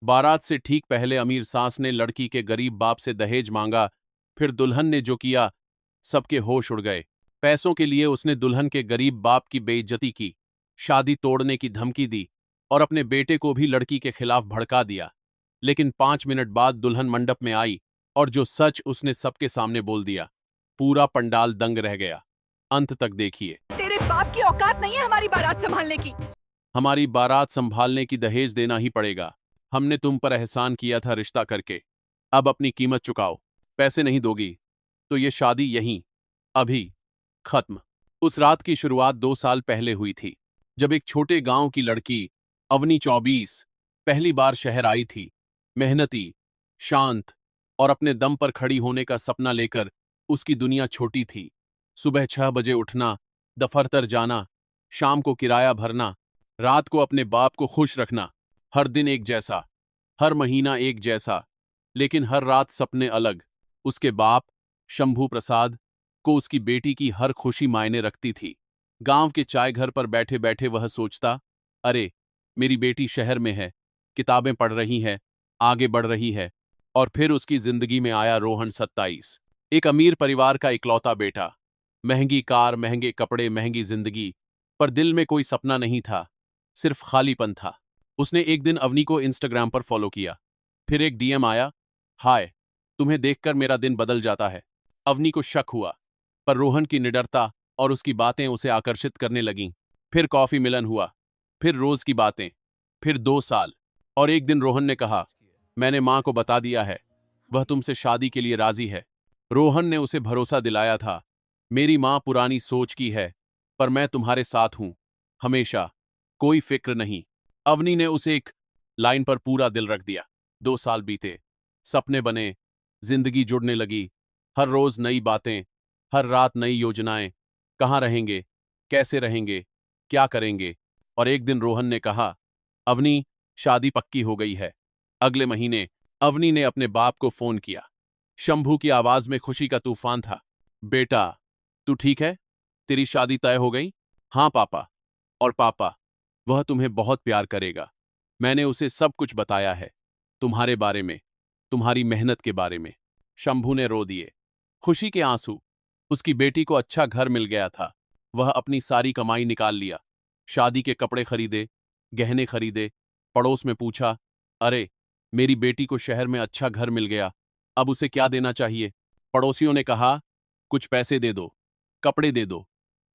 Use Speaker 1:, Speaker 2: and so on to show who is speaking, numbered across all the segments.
Speaker 1: बारात से ठीक पहले अमीर सास ने लड़की के गरीब बाप से दहेज मांगा। फिर दुल्हन ने जो किया, सबके होश उड़ गए। पैसों के लिए उसने दुल्हन के गरीब बाप की बेइज्जती की, शादी तोड़ने की धमकी दी और अपने बेटे को भी लड़की के खिलाफ भड़का दिया। लेकिन 5 मिनट बाद दुल्हन मंडप में आई और जो सच उसने सबके सामने बोल दिया, पूरा पंडाल दंग रह गया। अंत तक देखिए।
Speaker 2: तेरे बाप की औकात नहीं है हमारी बारात संभालने की।
Speaker 1: हमारी बारात संभालने की दहेज देना ही पड़ेगा। हमने तुम पर एहसान किया था रिश्ता करके, अब अपनी कीमत चुकाओ। पैसे नहीं दोगी तो ये शादी यहीं अभी खत्म। उस रात की शुरुआत 2 साल पहले हुई थी, जब एक छोटे गांव की लड़की अवनी 24 पहली बार शहर आई थी। मेहनती, शांत और अपने दम पर खड़ी होने का सपना लेकर। उसकी दुनिया छोटी थी। सुबह 6 बजे उठना, दफ्तर जाना, शाम को किराया भरना, रात को अपने बाप को खुश रखना। हर दिन एक जैसा, हर महीना एक जैसा, लेकिन हर रात सपने अलग। उसके बाप शंभू प्रसाद को उसकी बेटी की हर खुशी मायने रखती थी। गांव के चाय घर पर बैठे बैठे वह सोचता, अरे मेरी बेटी शहर में है, किताबें पढ़ रही है, आगे बढ़ रही है। और फिर उसकी जिंदगी में आया रोहन 27, एक अमीर परिवार का इकलौता बेटा। महंगी कार, महंगे कपड़े, महंगी जिंदगी, पर दिल में कोई सपना नहीं था, सिर्फ खालीपन था। उसने एक दिन अवनी को इंस्टाग्राम पर फॉलो किया। फिर एक डीएम आया, हाय, तुम्हें देखकर मेरा दिन बदल जाता है। अवनी को शक हुआ, पर रोहन की निडरता और उसकी बातें उसे आकर्षित करने लगीं। फिर कॉफी मिलन हुआ, फिर रोज की बातें, फिर 2 साल। और एक दिन रोहन ने कहा, मैंने मां को बता दिया है, वह तुमसे शादी के लिए राजी है। रोहन ने उसे भरोसा दिलाया था, मेरी मां पुरानी सोच की है, पर मैं तुम्हारे साथ हूं हमेशा, कोई फिक्र नहीं। अवनी ने उसे एक लाइन पर पूरा दिल रख दिया। 2 साल बीते, सपने बने, जिंदगी जुड़ने लगी। हर रोज नई बातें, हर रात नई योजनाएं। कहाँ रहेंगे, कैसे रहेंगे, क्या करेंगे। और एक दिन रोहन ने कहा, अवनी, शादी पक्की हो गई है। अगले महीने अवनी ने अपने बाप को फोन किया। शंभू की आवाज में खुशी का तूफान था। बेटा, तू ठीक है? तेरी शादी तय हो गई? हाँ पापा। और पापा, वह तुम्हें बहुत प्यार करेगा। मैंने उसे सब कुछ बताया है, तुम्हारे बारे में, तुम्हारी मेहनत के बारे में। शंभू ने रो दिए, खुशी के आंसू। उसकी बेटी को अच्छा घर मिल गया था। वह अपनी सारी कमाई निकाल लिया, शादी के कपड़े खरीदे, गहने खरीदे। पड़ोस में पूछा, अरे मेरी बेटी को शहर में अच्छा घर मिल गया, अब उसे क्या देना चाहिए? पड़ोसियों ने कहा, कुछ पैसे दे दो, कपड़े दे दो,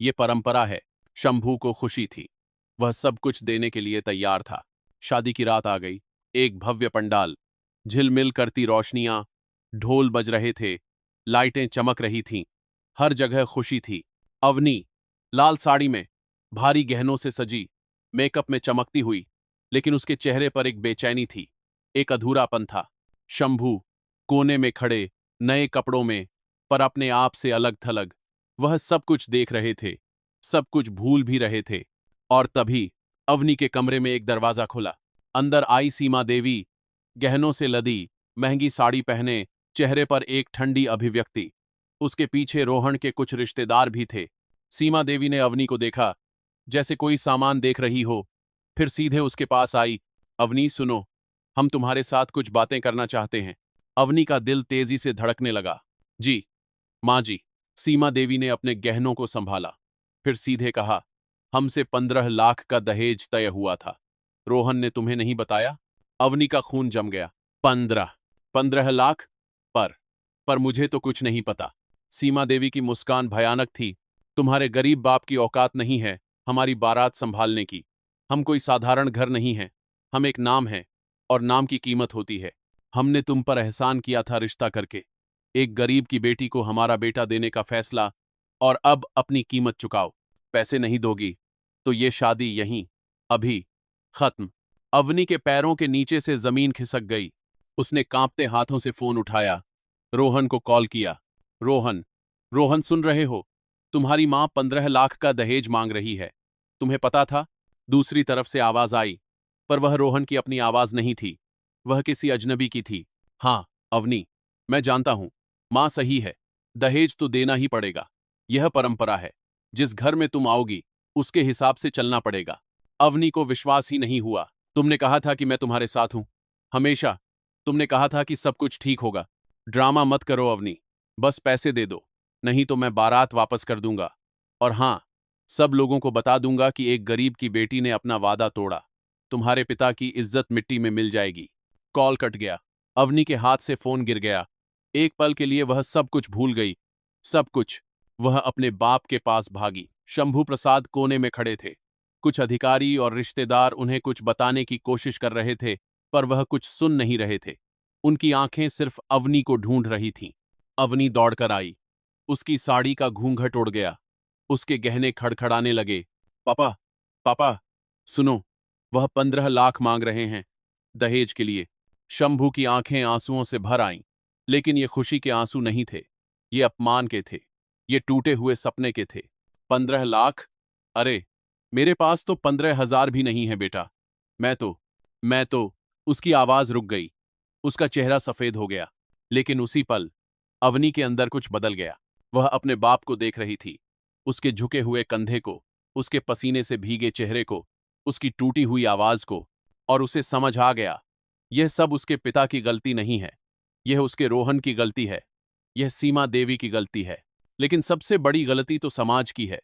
Speaker 1: ये परंपरा है। शंभू को खुशी थी, वह सब कुछ देने के लिए तैयार था। शादी की रात आ गई। एक भव्य पंडाल, झिलमिल करती रोशनियां, ढोल बज रहे थे, लाइटें चमक रही थीं, हर जगह खुशी थी। अवनी लाल साड़ी में, भारी गहनों से सजी, मेकअप में चमकती हुई, लेकिन उसके चेहरे पर एक बेचैनी थी, एक अधूरापन था। शंभू कोने में खड़े, नए कपड़ों में, पर अपने आप से अलग थलग। वह सब कुछ देख रहे थे, सब कुछ भूल भी रहे थे। और तभी अवनी के कमरे में एक दरवाजा खुला। अंदर आई सीमा देवी, गहनों से लदी, महंगी साड़ी पहने, चेहरे पर एक ठंडी अभिव्यक्ति। उसके पीछे रोहन के कुछ रिश्तेदार भी थे। सीमा देवी ने अवनी को देखा, जैसे कोई सामान देख रही हो, फिर सीधे उसके पास आई। अवनी सुनो, हम तुम्हारे साथ कुछ बातें करना चाहते हैं। अवनी का दिल तेजी से धड़कने लगा। जी माँ जी। सीमा देवी ने अपने गहनों को संभाला, फिर सीधे कहा, हमसे 15 लाख का दहेज तय हुआ था। रोहन ने तुम्हें नहीं बताया? अवनी का खून जम गया। 15 लाख? पर मुझे तो कुछ नहीं पता। सीमा देवी की मुस्कान भयानक थी। तुम्हारे गरीब बाप की औकात नहीं है हमारी बारात संभालने की। हम कोई साधारण घर नहीं हैं, हम एक नाम हैं, और नाम की कीमत होती है। हमने तुम पर एहसान किया था रिश्ता करके, एक गरीब की बेटी को हमारा बेटा देने का फैसला, और अब अपनी कीमत चुकाओ। पैसे नहीं दोगी तो ये शादी यहीं अभी खत्म। अवनी के पैरों के नीचे से जमीन खिसक गई। उसने कांपते हाथों से फोन उठाया, रोहन को कॉल किया। रोहन, रोहन सुन रहे हो? तुम्हारी मां 15 लाख का दहेज मांग रही है। तुम्हें पता था? दूसरी तरफ से आवाज आई, पर वह रोहन की अपनी आवाज नहीं थी, वह किसी अजनबी की थी। हाँ अवनी, मैं जानता हूं, मां सही है, दहेज तो देना ही पड़ेगा। यह परंपरा है, जिस घर में तुम आओगी उसके हिसाब से चलना पड़ेगा। अवनी को विश्वास ही नहीं हुआ। तुमने कहा था कि मैं तुम्हारे साथ हूं, हमेशा तुमने कहा था कि सब कुछ ठीक होगा। ड्रामा मत करो अवनी, बस पैसे दे दो, नहीं तो मैं बारात वापस कर दूंगा। और हाँ, सब लोगों को बता दूंगा कि एक गरीब की बेटी ने अपना वादा तोड़ा। तुम्हारे पिता की इज्जत मिट्टी में मिल जाएगी। कॉल कट गया। अवनी के हाथ से फोन गिर गया। एक पल के लिए वह सब कुछ भूल गई। सब कुछ। वह अपने बाप के पास भागी। शंभू प्रसाद कोने में खड़े थे। कुछ अधिकारी और रिश्तेदार उन्हें कुछ बताने की कोशिश कर रहे थे, पर वह कुछ सुन नहीं रहे थे। उनकी आंखें सिर्फ अवनी को ढूंढ रही थीं। अवनी दौड़कर आई। उसकी साड़ी का घूंघट उड़ गया। उसके गहने खड़खड़ाने लगे। पापा, पापा, सुनो, वह 15 लाख मांग रहे हैं दहेज के लिए। शंभू की आंखें आंसुओं से भर आईं, लेकिन ये खुशी के आंसू नहीं थे। ये अपमान के थे। ये टूटे हुए सपने के थे। 15 लाख? अरे, मेरे पास तो 15,000 भी नहीं है बेटा। मैं तो उसकी आवाज रुक गई। उसका चेहरा सफेद हो गया। लेकिन उसी पल अवनी के अंदर कुछ बदल गया। वह अपने बाप को देख रही थी, उसके झुके हुए कंधे को, उसके पसीने से भीगे चेहरे को, उसकी टूटी हुई आवाज को, और उसे समझ आ गया, यह सब उसके पिता की गलती नहीं है। यह उसके रोहन की गलती है। यह सीमा देवी की गलती है। लेकिन सबसे बड़ी गलती तो समाज की है,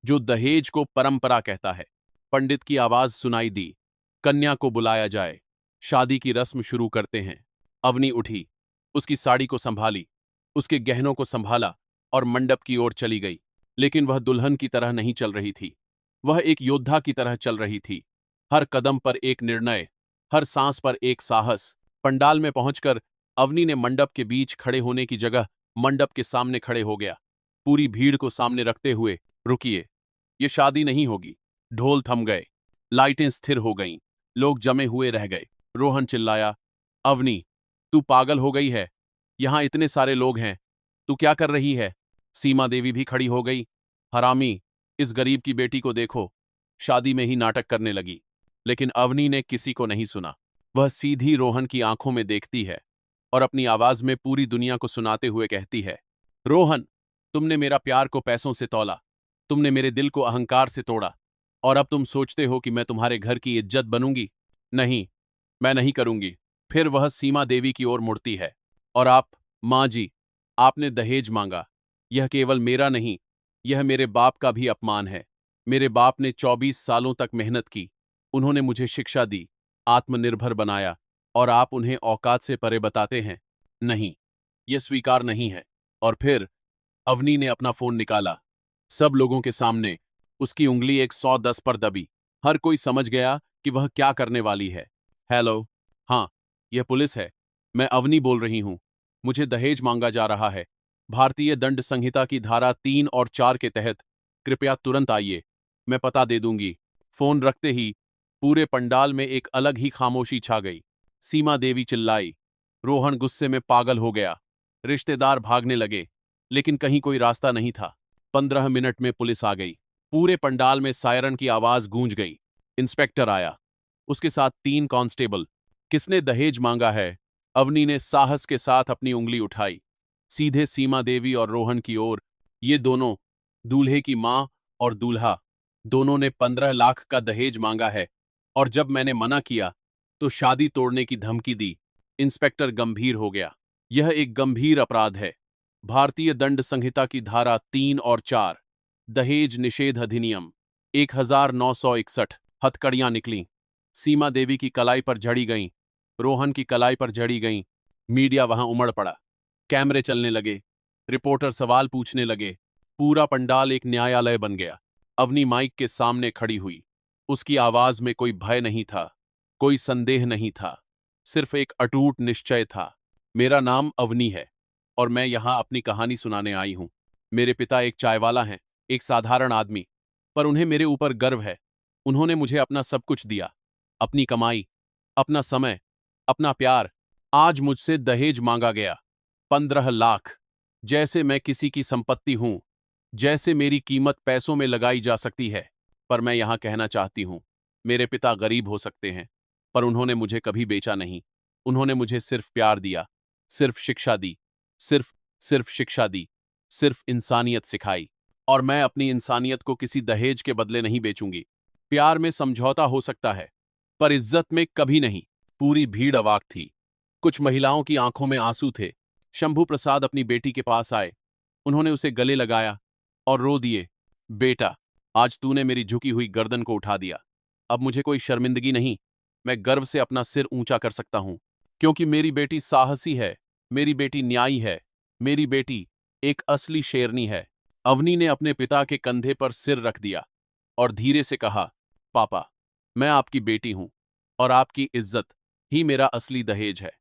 Speaker 1: जो दहेज को परंपरा कहता है। पंडित की आवाज सुनाई दी। कन्या को बुलाया जाए, शादी की रस्म शुरू करते हैं। अवनी उठी, उसकी साड़ी को संभाली, उसके गहनों को संभाला और मंडप की ओर चली गई। लेकिन वह दुल्हन की तरह नहीं चल रही थी। वह एक योद्धा की तरह चल रही थी। हर कदम पर एक निर्णय, हर सांस पर एक साहस। पंडाल में पहुंचकर अवनी ने मंडप के बीच खड़े होने की जगह मंडप के सामने खड़े हो गया, पूरी भीड़ को सामने रखते हुए। रुकिए, ये शादी नहीं होगी। ढोल थम गए, लाइटें स्थिर हो गईं, लोग जमे हुए रह गए। रोहन चिल्लाया, अवनी, तू पागल हो गई है? यहां इतने सारे लोग हैं, तू क्या कर रही है? सीमा देवी भी खड़ी हो गई। हरामी, इस गरीब की बेटी को देखो, शादी में ही नाटक करने लगी। लेकिन अवनी ने किसी को नहीं सुना। वह सीधी रोहन की आंखों में देखती है और अपनी आवाज में पूरी दुनिया को सुनाते हुए कहती है, रोहन, तुमने मेरा प्यार को पैसों से तौला, तुमने मेरे दिल को अहंकार से तोड़ा, और अब तुम सोचते हो कि मैं तुम्हारे घर की इज्जत बनूंगी? नहीं, मैं नहीं करूंगी। फिर वह सीमा देवी की ओर मुड़ती है। और आप, मां जी, आपने दहेज मांगा। यह केवल मेरा नहीं, यह मेरे बाप का भी अपमान है। मेरे बाप ने 24 सालों तक मेहनत की। उन्होंने मुझे शिक्षा दी, आत्मनिर्भर बनाया, और आप उन्हें औकात से परे बताते हैं? नहीं, यह स्वीकार नहीं है। और फिर अवनी ने अपना फोन निकाला। सब लोगों के सामने उसकी उंगली 110 पर दबी। हर कोई समझ गया कि वह क्या करने वाली है। हेलो, हाँ, यह पुलिस है। मैं अवनी बोल रही हूं। मुझे दहेज मांगा जा रहा है। भारतीय दंड संहिता की धारा 3 और 4 के तहत। कृपया तुरंत आइए, मैं पता दे दूंगी। फोन रखते ही पूरे पंडाल में एक अलग ही खामोशी छा गई। सीमा देवी चिल्लाई। रोहन गुस्से में पागल हो गया। रिश्तेदार भागने लगे, लेकिन कहीं कोई रास्ता नहीं था। 15 मिनट में पुलिस आ गई। पूरे पंडाल में सायरन की आवाज गूंज गई। इंस्पेक्टर आया, उसके साथ 3 कांस्टेबल। किसने दहेज मांगा है? अवनी ने साहस के साथ अपनी उंगली उठाई, सीधे सीमा देवी और रोहन की ओर। ये दोनों, दूल्हे की मां और दूल्हा, दोनों ने 15 लाख का दहेज मांगा है। और जब मैंने मना किया तो शादी तोड़ने की धमकी दी। इंस्पेक्टर गंभीर हो गया। यह एक गंभीर अपराध है। भारतीय दंड संहिता की धारा 3 और 4, दहेज निषेध अधिनियम 1961। हथकड़ियां निकलीं। सीमा देवी की कलाई पर झड़ी गईं, रोहन की कलाई पर झड़ी गईं। मीडिया वहां उमड़ पड़ा। कैमरे चलने लगे, रिपोर्टर सवाल पूछने लगे। पूरा पंडाल एक न्यायालय बन गया। अवनी माइक के सामने खड़ी हुई। उसकी आवाज में कोई भय नहीं था, कोई संदेह नहीं था, सिर्फ एक अटूट निश्चय था। मेरा नाम अवनी है और मैं यहां अपनी कहानी सुनाने आई हूं। मेरे पिता एक चायवाला हैं, एक साधारण आदमी, पर उन्हें मेरे ऊपर गर्व है। उन्होंने मुझे अपना सब कुछ दिया, अपनी कमाई, अपना समय, अपना प्यार। आज मुझसे दहेज मांगा गया, 15 लाख। जैसे मैं किसी की संपत्ति हूं, जैसे मेरी कीमत पैसों में लगाई जा सकती है। पर मैं यहां कहना चाहती हूं, मेरे पिता गरीब हो सकते हैं, पर उन्होंने मुझे कभी बेचा नहीं। उन्होंने मुझे सिर्फ प्यार दिया, सिर्फ शिक्षा दी, सिर्फ सिर्फ शिक्षा दी, सिर्फ इंसानियत सिखाई। और मैं अपनी इंसानियत को किसी दहेज के बदले नहीं बेचूंगी। प्यार में समझौता हो सकता है, पर इज्जत में कभी नहीं। पूरी भीड़ अवाक थी। कुछ महिलाओं की आंखों में आंसू थे। शंभू प्रसाद अपनी बेटी के पास आए। उन्होंने उसे गले लगाया और रो दिए। बेटा, आज तूने मेरी झुकी हुई गर्दन को उठा दिया। अब मुझे कोई शर्मिंदगी नहीं। मैं गर्व से अपना सिर ऊंचा कर सकता हूं, क्योंकि मेरी बेटी साहसी है, मेरी बेटी न्यायी है, मेरी बेटी एक असली शेरनी है। अवनी ने अपने पिता के कंधे पर सिर रख दिया और धीरे से कहा, पापा, मैं आपकी बेटी हूं और आपकी इज्जत ही मेरा असली दहेज है।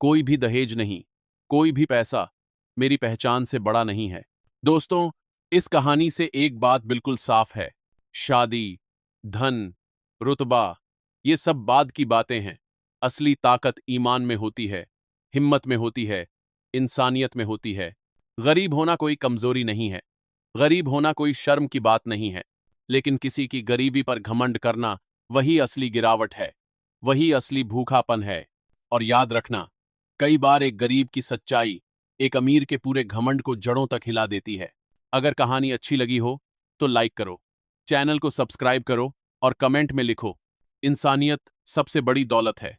Speaker 1: कोई भी दहेज नहीं, कोई भी पैसा मेरी पहचान से बड़ा नहीं है। दोस्तों, इस कहानी से एक बात बिल्कुल साफ है। शादी, धन, रुतबा, ये सब बाद की बातें हैं। असली ताकत ईमान में होती है, हिम्मत में होती है, इंसानियत में होती है। गरीब होना कोई कमजोरी नहीं है, गरीब होना कोई शर्म की बात नहीं है, लेकिन किसी की गरीबी पर घमंड करना वही असली गिरावट है, वही असली भूखापन है। और याद रखना, कई बार एक गरीब की सच्चाई एक अमीर के पूरे घमंड को जड़ों तक हिला देती है। अगर कहानी अच्छी लगी हो तो लाइक करो, चैनल को सब्सक्राइब करो और कमेंट में लिखो, इंसानियत सबसे बड़ी दौलत है।